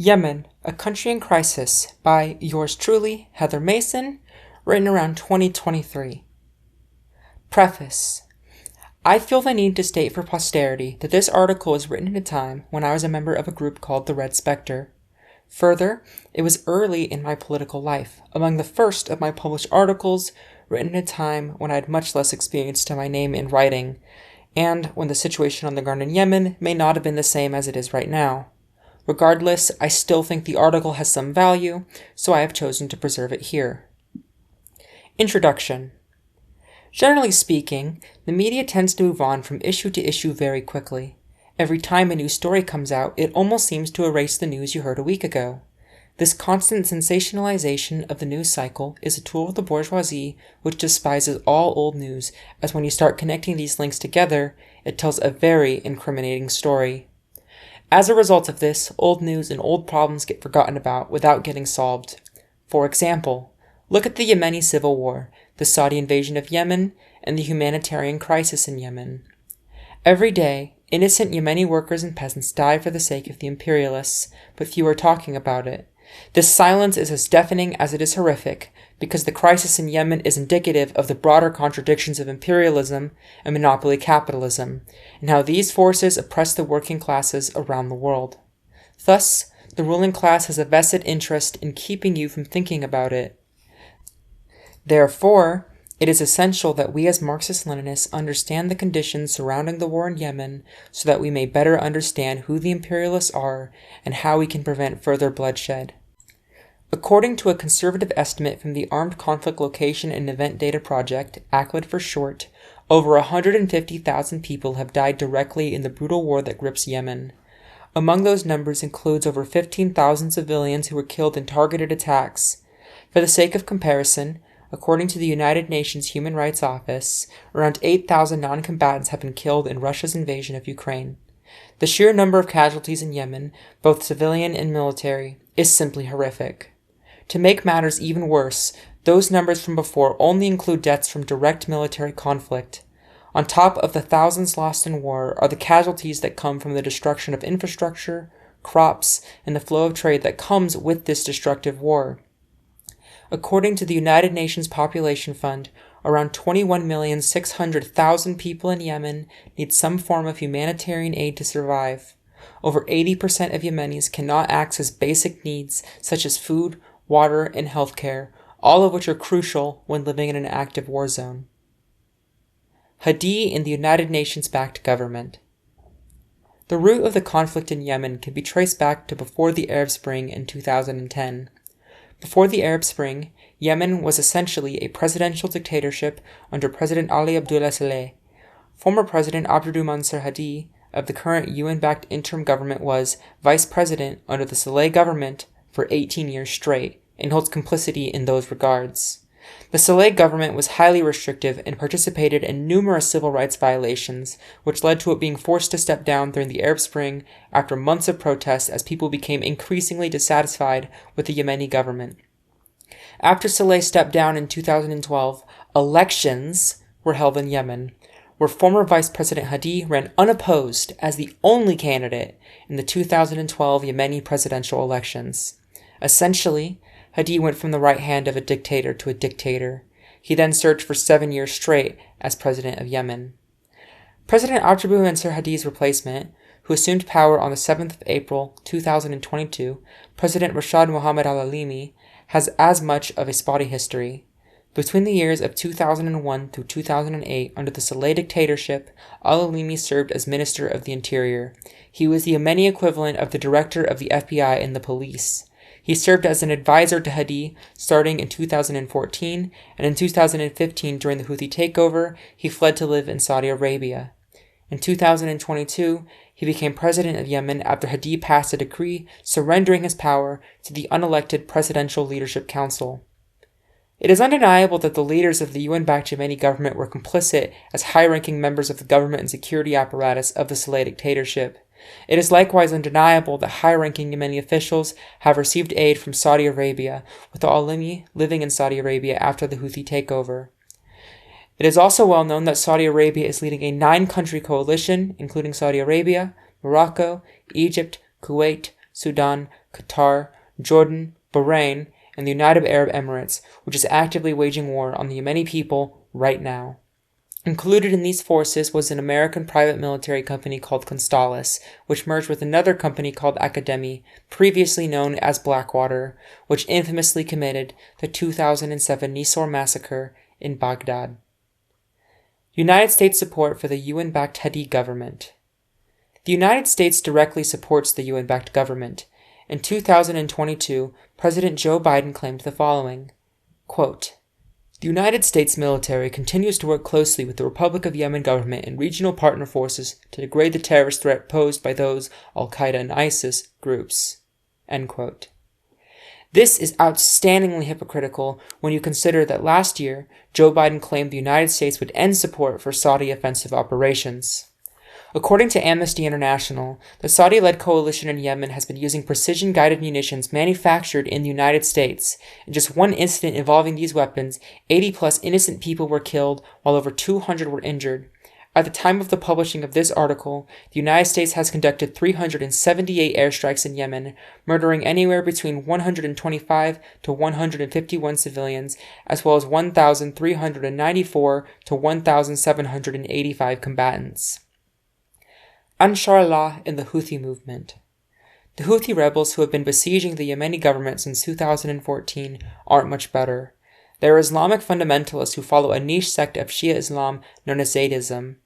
Yemen, A Country in Crisis by yours truly, Heather Mason, written around 2023. Preface. I feel the need to state for posterity that this article was written at a time when I was a member of a group called the Red Spectre. Further, it was early in my political life, among the first of my published articles, written at a time when I had much less experience to my name in writing, and when the situation on the ground in Yemen may not have been the same as it is right now. Regardless, I still think the article has some value, so I have chosen to preserve it here. Introduction. Generally speaking, the media tends to move on from issue to issue very quickly. Every time a new story comes out, it almost seems to erase the news you heard a week ago. This constant sensationalization of the news cycle is a tool of the bourgeoisie which despises all old news, as when you start connecting these links together, it tells a very incriminating story. As a result of this, old news and old problems get forgotten about without getting solved. For example, look at the Yemeni Civil War, the Saudi invasion of Yemen, and the humanitarian crisis in Yemen. Every day, innocent Yemeni workers and peasants die for the sake of the imperialists, but few are talking about it. This silence is as deafening as it is horrific, because the crisis in Yemen is indicative of the broader contradictions of imperialism and monopoly capitalism, and how these forces oppress the working classes around the world. Thus, the ruling class has a vested interest in keeping you from thinking about it. Therefore, it is essential that we as Marxist-Leninists understand the conditions surrounding the war in Yemen so that we may better understand who the imperialists are and how we can prevent further bloodshed. According to a conservative estimate from the Armed Conflict Location and Event Data Project, ACLED for short, over 150,000 people have died directly in the brutal war that grips Yemen. Among those numbers includes over 15,000 civilians who were killed in targeted attacks. For the sake of comparison, according to the United Nations Human Rights Office, around 8,000 non-combatants have been killed in Russia's invasion of Ukraine. The sheer number of casualties in Yemen, both civilian and military, is simply horrific. To make matters even worse, those numbers from before only include deaths from direct military conflict. On top of the thousands lost in war are the casualties that come from the destruction of infrastructure, crops, and the flow of trade that comes with this destructive war. According to the United Nations Population Fund, around 21,600,000 people in Yemen need some form of humanitarian aid to survive. Over 80% of Yemenis cannot access basic needs such as food, water, and healthcare, all of which are crucial when living in an active war zone. Hadi in the United Nations-backed government. The root of the conflict in Yemen can be traced back to before the Arab Spring in 2010. Before the Arab Spring, Yemen was essentially a presidential dictatorship under President Ali Abdullah Saleh. Former President Abdurrahman Mansur Hadi of the current UN-backed interim government was vice president under the Saleh government for 18 years straight, and holds complicity in those regards. The Saleh government was highly restrictive and participated in numerous civil rights violations, which led to it being forced to step down during the Arab Spring after months of protests as people became increasingly dissatisfied with the Yemeni government. After Saleh stepped down in 2012, elections were held in Yemen, where former Vice President Hadi ran unopposed as the only candidate in the 2012 Yemeni presidential elections. Essentially, Hadi went from the right hand of a dictator to a dictator. He then served for 7 years straight as president of Yemen. President Abdurrahman Mansur Hadi's replacement, who assumed power on the 7th of April 2022, President Rashad Mohammed al-Alimi, has as much of a spotty history. Between the years of 2001 through 2008, under the Saleh dictatorship, al-Alimi served as Minister of the Interior. He was the Yemeni equivalent of the Director of the FBI and the police. He served as an advisor to Hadi starting in 2014, and in 2015 during the Houthi takeover, he fled to live in Saudi Arabia. In 2022, he became president of Yemen after Hadi passed a decree surrendering his power to the unelected Presidential Leadership Council. It is undeniable that the leaders of the UN-backed Yemeni government were complicit as high-ranking members of the government and security apparatus of the Saleh dictatorship. It is likewise undeniable that high-ranking Yemeni officials have received aid from Saudi Arabia, with al-Alimi living in Saudi Arabia after the Houthi takeover. It is also well known that Saudi Arabia is leading a 9-country coalition, including Saudi Arabia, Morocco, Egypt, Kuwait, Sudan, Qatar, Jordan, Bahrain, and the United Arab Emirates, which is actively waging war on the Yemeni people right now. Included in these forces was an American private military company called Constellus, which merged with another company called Academy, previously known as Blackwater, which infamously committed the 2007 Nisor massacre in Baghdad. United States support for the UN-backed Hadi government. The United States directly supports the UN-backed government. In 2022, President Joe Biden claimed the following, quote, "The United States military continues to work closely with the Republic of Yemen government and regional partner forces to degrade the terrorist threat posed by those Al-Qaeda and ISIS groups." End quote. This is outstandingly hypocritical when you consider that last year, Joe Biden claimed the United States would end support for Saudi offensive operations. According to Amnesty International, the Saudi-led coalition in Yemen has been using precision-guided munitions manufactured in the United States. In just one incident involving these weapons, 80-plus innocent people were killed, while over 200 were injured. At the time of the publishing of this article, the United States has conducted 378 airstrikes in Yemen, murdering anywhere between 125 to 151 civilians, as well as 1,394 to 1,785 combatants. Ansar Allah in the Houthi movement. The Houthi rebels who have been besieging the Yemeni government since 2014 aren't much better. They are Islamic fundamentalists who follow a niche sect of Shia Islam known as Zaydism.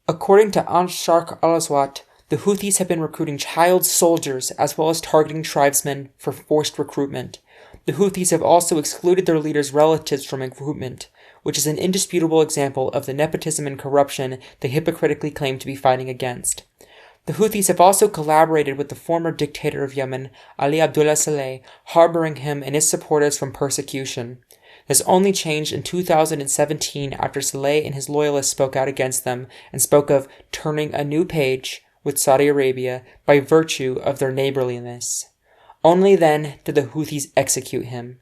According to Ansar al-Aswat, the Houthis have been recruiting child soldiers as well as targeting tribesmen for forced recruitment. The Houthis have also excluded their leaders' relatives from recruitment, which is an indisputable example of the nepotism and corruption they hypocritically claim to be fighting against. The Houthis have also collaborated with the former dictator of Yemen, Ali Abdullah Saleh, harboring him and his supporters from persecution. This only changed in 2017 after Saleh and his loyalists spoke out against them and spoke of turning a new page with Saudi Arabia by virtue of their neighborliness. Only then did the Houthis execute him.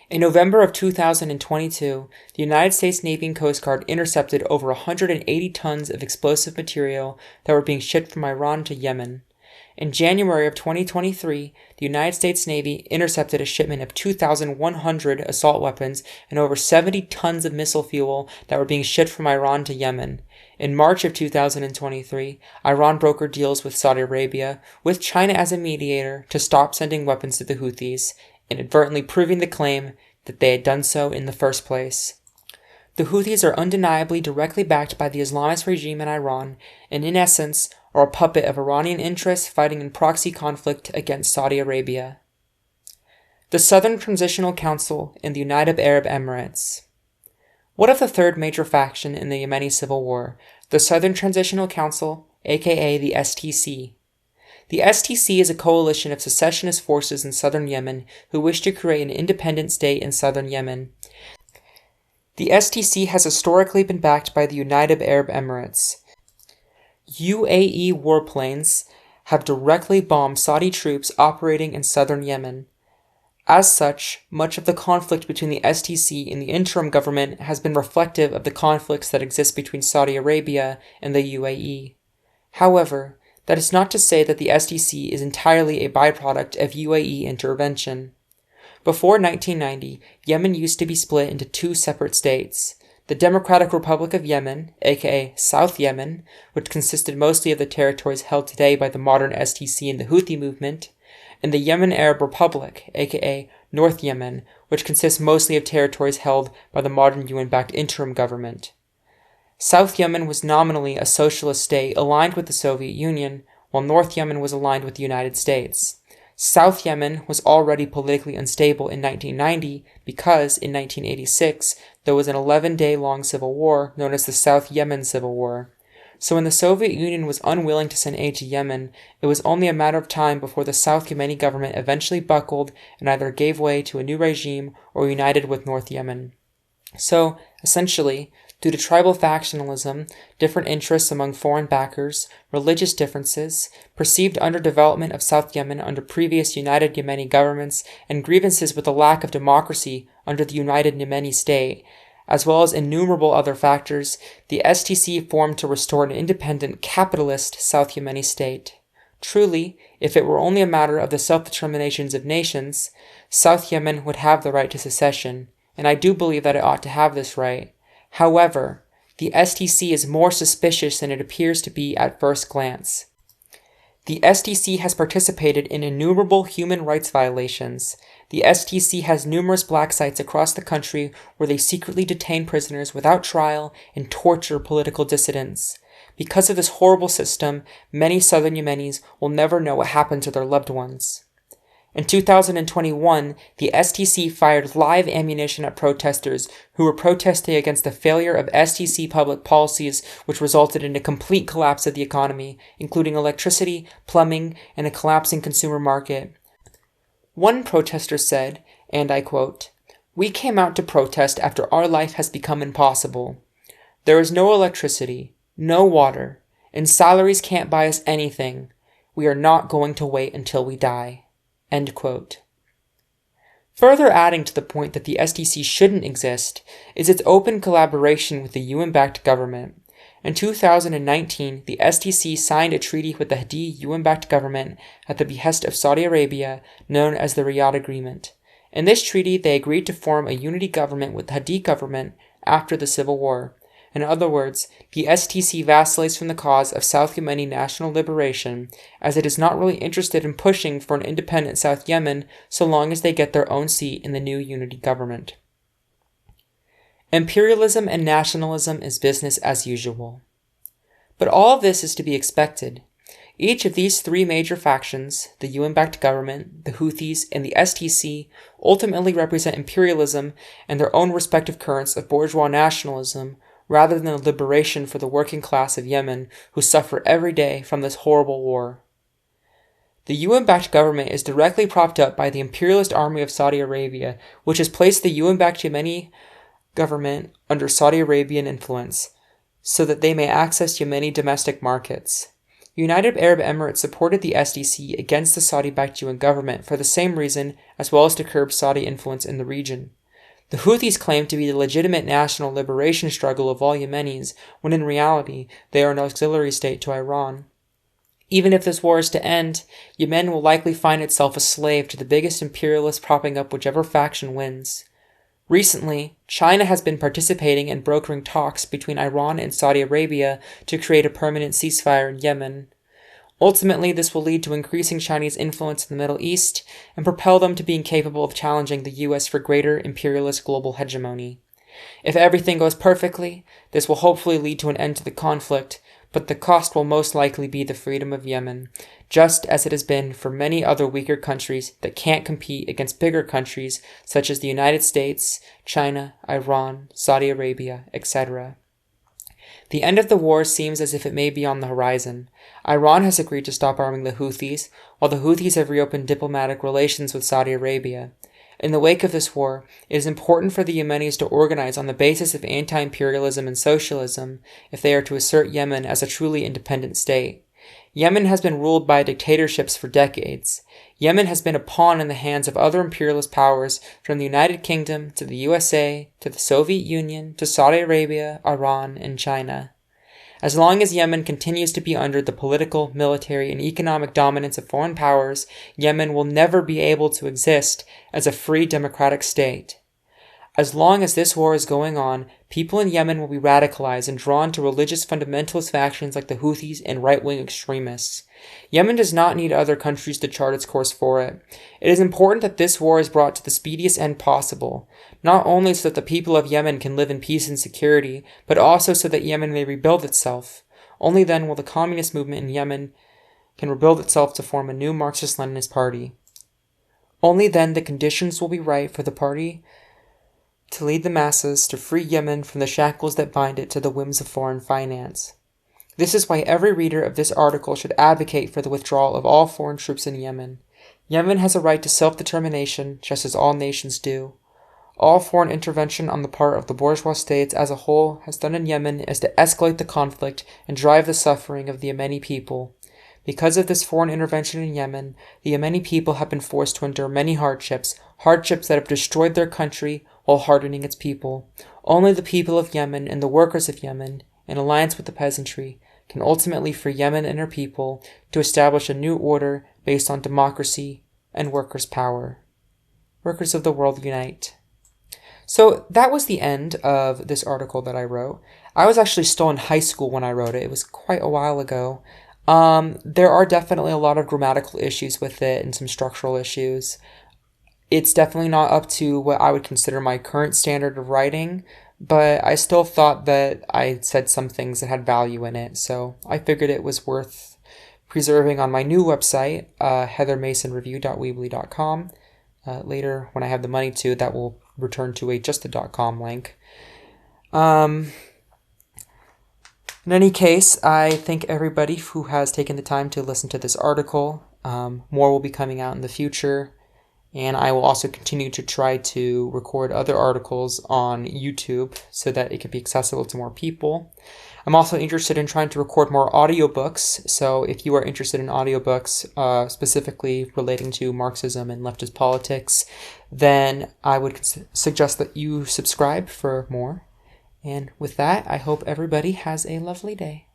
In November of 2022, the United States Navy and Coast Guard intercepted over 180 tons of explosive material that were being shipped from Iran to Yemen. In January of 2023, the United States Navy intercepted a shipment of 2,100 assault weapons and over 70 tons of missile fuel that were being shipped from Iran to Yemen. In March of 2023, Iran brokered deals with Saudi Arabia, with China as a mediator, to stop sending weapons to the Houthis, inadvertently proving the claim that they had done so in the first place. The Houthis are undeniably directly backed by the Islamist regime in Iran, and in essence are a puppet of Iranian interests fighting in proxy conflict against Saudi Arabia. The Southern Transitional Council in the United Arab Emirates. What of the third major faction in the Yemeni Civil War, the Southern Transitional Council, aka the STC? The STC is a coalition of secessionist forces in southern Yemen who wish to create an independent state in southern Yemen. The STC has historically been backed by the United Arab Emirates. UAE warplanes have directly bombed Saudi troops operating in southern Yemen. As such, much of the conflict between the STC and the interim government has been reflective of the conflicts that exist between Saudi Arabia and the UAE. However, that is not to say that the STC is entirely a byproduct of UAE intervention. Before 1990, Yemen used to be split into two separate states: the Democratic Republic of Yemen, aka South Yemen, which consisted mostly of the territories held today by the modern STC and the Houthi movement, and the Yemen Arab Republic, aka North Yemen, which consists mostly of territories held by the modern UN-backed interim government. South Yemen was nominally a socialist state aligned with the Soviet Union, while North Yemen was aligned with the United States. South Yemen was already politically unstable in 1990 because, in 1986, there was an 11-day-long civil war known as the South Yemen Civil War. So when the Soviet Union was unwilling to send aid to Yemen, it was only a matter of time before the South Yemeni government eventually buckled and either gave way to a new regime or united with North Yemen. So, essentially, due to tribal factionalism, different interests among foreign backers, religious differences, perceived underdevelopment of South Yemen under previous United Yemeni governments, and grievances with the lack of democracy under the United Yemeni state, as well as innumerable other factors, the STC formed to restore an independent, capitalist South Yemeni state. Truly, if it were only a matter of the self-determinations of nations, South Yemen would have the right to secession, and I do believe that it ought to have this right. However, the STC is more suspicious than it appears to be at first glance. The STC has participated in innumerable human rights violations. The STC has numerous black sites across the country where they secretly detain prisoners without trial and torture political dissidents. Because of this horrible system, many southern Yemenis will never know what happened to their loved ones. In 2021, the STC fired live ammunition at protesters who were protesting against the failure of STC public policies, which resulted in a complete collapse of the economy, including electricity, plumbing, and a collapsing consumer market. One protester said, and I quote, "We came out to protest after our life has become impossible. There is no electricity, no water, and salaries can't buy us anything. We are not going to wait until we die." End quote. Further adding to the point that the STC shouldn't exist is its open collaboration with the UN-backed government. In 2019, the STC signed a treaty with the Hadi UN-backed government at the behest of Saudi Arabia, known as the Riyadh Agreement. In this treaty, they agreed to form a unity government with the Hadi government after the Civil War. In other words, the STC vacillates from the cause of South Yemeni national liberation, as it is not really interested in pushing for an independent South Yemen so long as they get their own seat in the new unity government. Imperialism and nationalism is business as usual. But all of this is to be expected. Each of these three major factions, the UN-backed government, the Houthis, and the STC, ultimately represent imperialism and their own respective currents of bourgeois nationalism, rather than the liberation for the working class of Yemen who suffer every day from this horrible war. The UN-backed government is directly propped up by the imperialist army of Saudi Arabia, which has placed the UN-backed Yemeni government under Saudi Arabian influence, so that they may access Yemeni domestic markets. United Arab Emirates supported the SDC against the Saudi-backed UN government for the same reason, as well as to curb Saudi influence in the region. The Houthis claim to be the legitimate national liberation struggle of all Yemenis, when in reality they are an auxiliary state to Iran. Even if this war is to end, Yemen will likely find itself a slave to the biggest imperialist propping up whichever faction wins. Recently, China has been participating in brokering talks between Iran and Saudi Arabia to create a permanent ceasefire in Yemen. Ultimately, this will lead to increasing Chinese influence in the Middle East and propel them to being capable of challenging the US for greater imperialist global hegemony. If everything goes perfectly, this will hopefully lead to an end to the conflict, but the cost will most likely be the freedom of Yemen, just as it has been for many other weaker countries that can't compete against bigger countries such as the United States, China, Iran, Saudi Arabia, etc. The end of the war seems as if it may be on the horizon. Iran has agreed to stop arming the Houthis, while the Houthis have reopened diplomatic relations with Saudi Arabia. In the wake of this war, it is important for the Yemenis to organize on the basis of anti-imperialism and socialism if they are to assert Yemen as a truly independent state. Yemen has been ruled by dictatorships for decades. Yemen has been a pawn in the hands of other imperialist powers, from the United Kingdom to the USA, to the Soviet Union, to Saudi Arabia, Iran, and China. As long as Yemen continues to be under the political, military, and economic dominance of foreign powers, Yemen will never be able to exist as a free democratic state. As long as this war is going on, people in Yemen will be radicalized and drawn to religious fundamentalist factions like the Houthis and right-wing extremists. Yemen does not need other countries to chart its course for it. It is important that this war is brought to the speediest end possible, not only so that the people of Yemen can live in peace and security, but also so that Yemen may rebuild itself. Only then will the communist movement in Yemen can rebuild itself to form a new Marxist-Leninist party. Only then the conditions will be right for the party to lead the masses to free Yemen from the shackles that bind it to the whims of foreign finance. This is why every reader of this article should advocate for the withdrawal of all foreign troops in Yemen. Yemen has a right to self-determination, just as all nations do. All foreign intervention on the part of the bourgeois states as a whole has done in Yemen is to escalate the conflict and drive the suffering of the Yemeni people. Because of this foreign intervention in Yemen, the Yemeni people have been forced to endure many hardships that have destroyed their country while hardening its people. Only the people of Yemen and the workers of Yemen, in alliance with the peasantry, can ultimately free Yemen and her people to establish a new order based on democracy and workers' power. Workers of the world unite. So that was the end of this article that I wrote. I was actually still in high school when I wrote it. It was quite a while ago. There are definitely a lot of grammatical issues with it and some structural issues. It's definitely not up to what I would consider my current standard of writing, but I still thought that I said some things that had value in it, so I figured it was worth preserving on my new website, heathermasonreview.weebly.com. Later, when I have the money to, that will return to just a .com link. In any case, I thank everybody who has taken the time to listen to this article. More will be coming out in the future, and I will also continue to try to record other articles on YouTube so that it can be accessible to more people. I'm also interested in trying to record more audiobooks, so if you are interested in audiobooks specifically relating to Marxism and leftist politics, then I would suggest that you subscribe for more. And with that, I hope everybody has a lovely day.